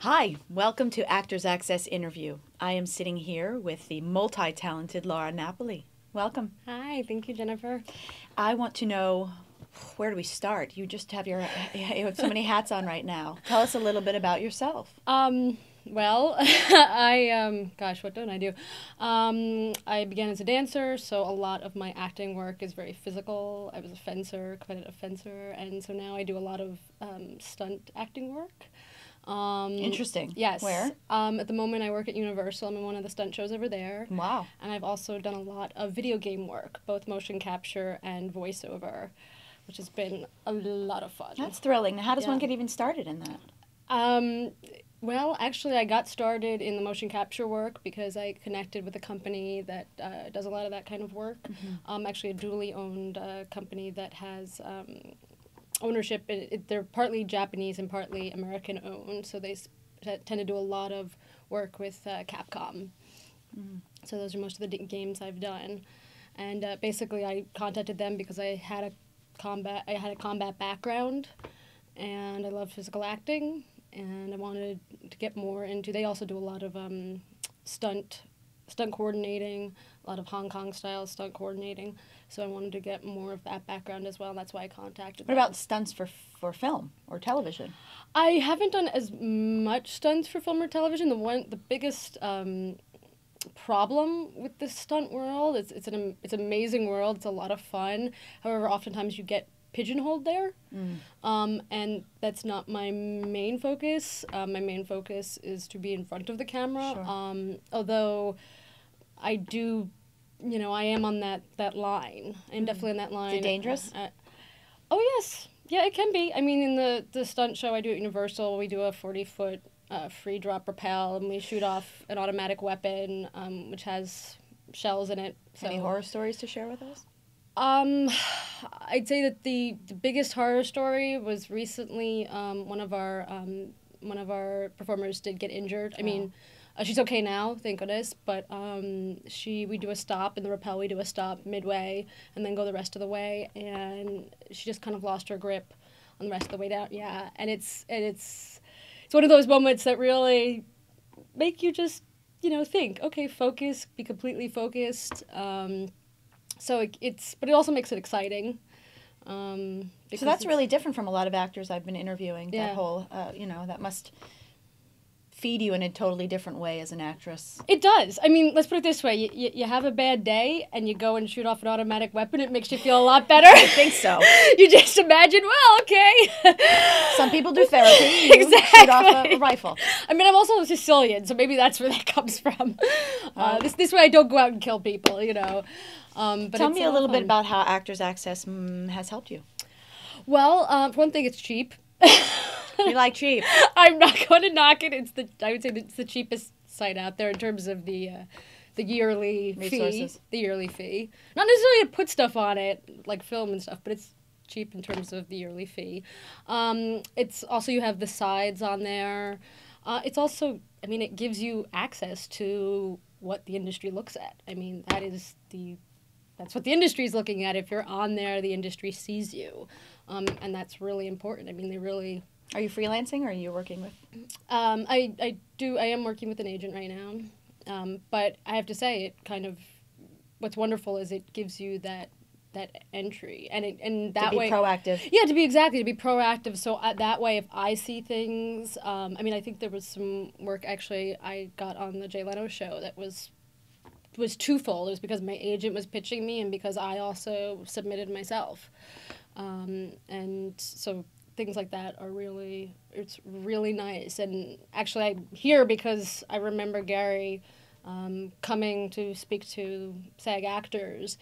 Hi, welcome to Actors Access Interview. I am sitting here with the multi-talented Laura Napoli. Welcome. Hi, thank you, Jennifer. I want to know, where do we start? You just have you have so many hats on right now. Tell us a little bit about yourself. Well, gosh, what don't I do? I began as a dancer, so a lot of my acting work is very physical. I was a fencer, competitive fencer, and so now I do a lot of stunt acting work. Interesting. Yes. Where? At the moment, I work at Universal. I'm in one of the stunt shows over there. Wow. And I've also done a lot of video game work, both motion capture and voiceover, which has been a lot of fun. That's thrilling. How does Yeah. one get even started in that? Well, actually, I got started in the motion capture work because I connected with a company that does a lot of that kind of work. Actually, a duly owned company that has ownership. They're partly Japanese and partly American owned, so they tend to do a lot of work with Capcom. So those are most of the games I've done. And basically, I contacted them because I had a combat background, and I love physical acting, and I wanted to get more into. They also do a lot of stunt coordinating, a lot of Hong Kong style stunt coordinating. So I wanted to get more of that background as well. That's why I contacted What them. about stunts for film or television? I haven't done as much stunts for film or television. The biggest problem with the stunt world is it's an amazing world. It's a lot of fun. However, oftentimes you get pigeonholed there, and that's not my main focus. My main focus is to be in front of the camera. Sure. Although I do, I am on that line. I'm definitely on that line. Is it dangerous? Oh yes, yeah, it can be. I mean, in the stunt show I do at Universal, we do a 40-foot free drop rappel, and we shoot off an automatic weapon, which has shells in it. So. Any horror stories to share with us? I'd say that the biggest horror story was recently one of our performers did get injured. I mean, she's okay now, thank goodness. But we do a stop in the rappel. We do a stop midway and then go the rest of the way, and she just kind of lost her grip on the rest of the way down. Yeah, and it's one of those moments that really make you just think. Okay, focus, be completely focused. So but it also makes it exciting. So that's really different from a lot of actors I've been interviewing. Yeah. That whole, that must feed you in a totally different way as an actress. It does. I mean, let's put it this way. You have a bad day and you go and shoot off an automatic weapon. It makes you feel a lot better. I think so. You just imagine, well, okay. Some people do therapy. You Exactly. shoot off a rifle. I mean, I'm also a Sicilian, so maybe that's where that comes from. This way I don't go out and kill people, But Tell me a little bit fun. about how Actors Access has helped you. Well, for one thing, it's cheap. You like cheap. I'm not going to knock it. I would say it's the cheapest site out there in terms of the yearly Resources. fee. The yearly fee. Not necessarily to put stuff on it, like film and stuff, but it's cheap in terms of the yearly fee. It's also, you have the sides on there. It's also, I mean, it gives you access to what the industry looks at. I mean, that's what the industry is looking at. If you're on there, the industry sees you. And that's really important. I mean, they really... Are you freelancing or are you working with? I am working with an agent right now. But I have to say, what's wonderful is it gives you that entry. And that way... To be proactive. Yeah, to be proactive. So that way, if I see things... I mean, I think there was some work, actually, I got on the Jay Leno show that was twofold. It was because my agent was pitching me and because I also submitted myself. And so things like that it's really nice. And actually I'm here because I remember Gary coming to speak to SAG actors,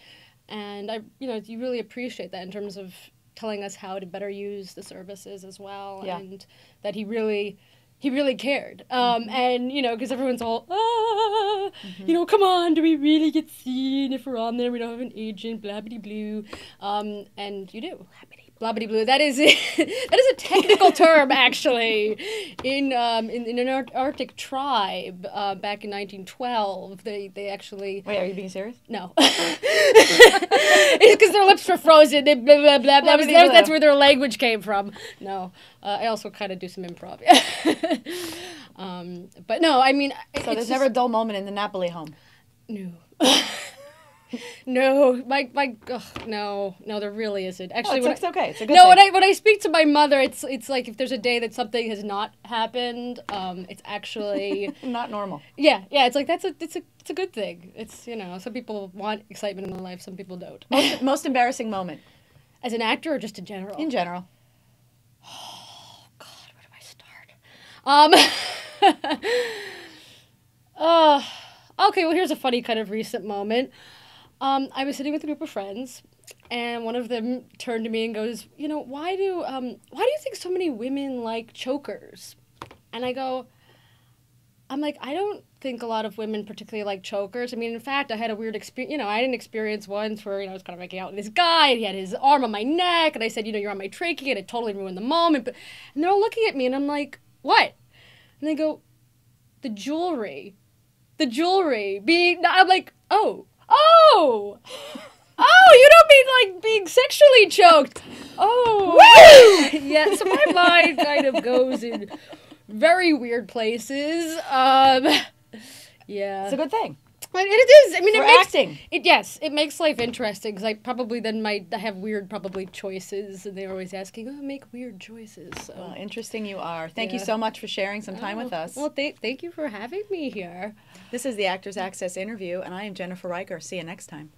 and you really appreciate that in terms of telling us how to better use the services as well. Yeah. And that he really cared. And, because everyone's all, come on, do we really get seen if we're on there? We don't have an agent, blah-bitty-blue. And you do. Blah-bitty-blue. That is a technical term, actually. In an Arctic tribe back in 1912, they actually... Wait, are you being serious? No. It's because their lips were frozen. They blah, blah, blah, blah. That's where their language came from. No. I also kind of do some improv. But no, I mean, So there's never a dull moment in the Napoli home. No. No, no, there really isn't. Actually, It's okay. It's a good no, thing. when I speak to my mother, it's like if there's a day that something has not happened, it's actually Not normal. yeah. It's like it's a good thing. It's some people want excitement in their life, some people don't. Most embarrassing moment As an actor or just in general? in general. Oh God, where do I start? Okay, well here's a funny kind of recent moment. I was sitting with a group of friends, and one of them turned to me and goes, why do you think so many women like chokers? And I'm like, I don't think a lot of women particularly like chokers. I mean, in fact, I had a weird experience. I had an experience once where I was kind of making out with this guy, and he had his arm on my neck, and I said, you're on my trachea, and it totally ruined the moment. And they're all looking at me, and I'm like, what? And they go, the jewelry. I'm like, oh, you don't mean like being sexually choked. Oh, yeah. So my mind kind of goes in very weird places. Yeah, It's a good thing. But it is. I mean, For it makes acting. it makes life interesting because I probably then I have weird choices, and they're always asking, make weird choices. So. Well, interesting you are. Thank you Yeah. so much for sharing some time with us. Well, thank you for having me here. This is the Actors Access interview, and I am Jennifer Riker. See you next time.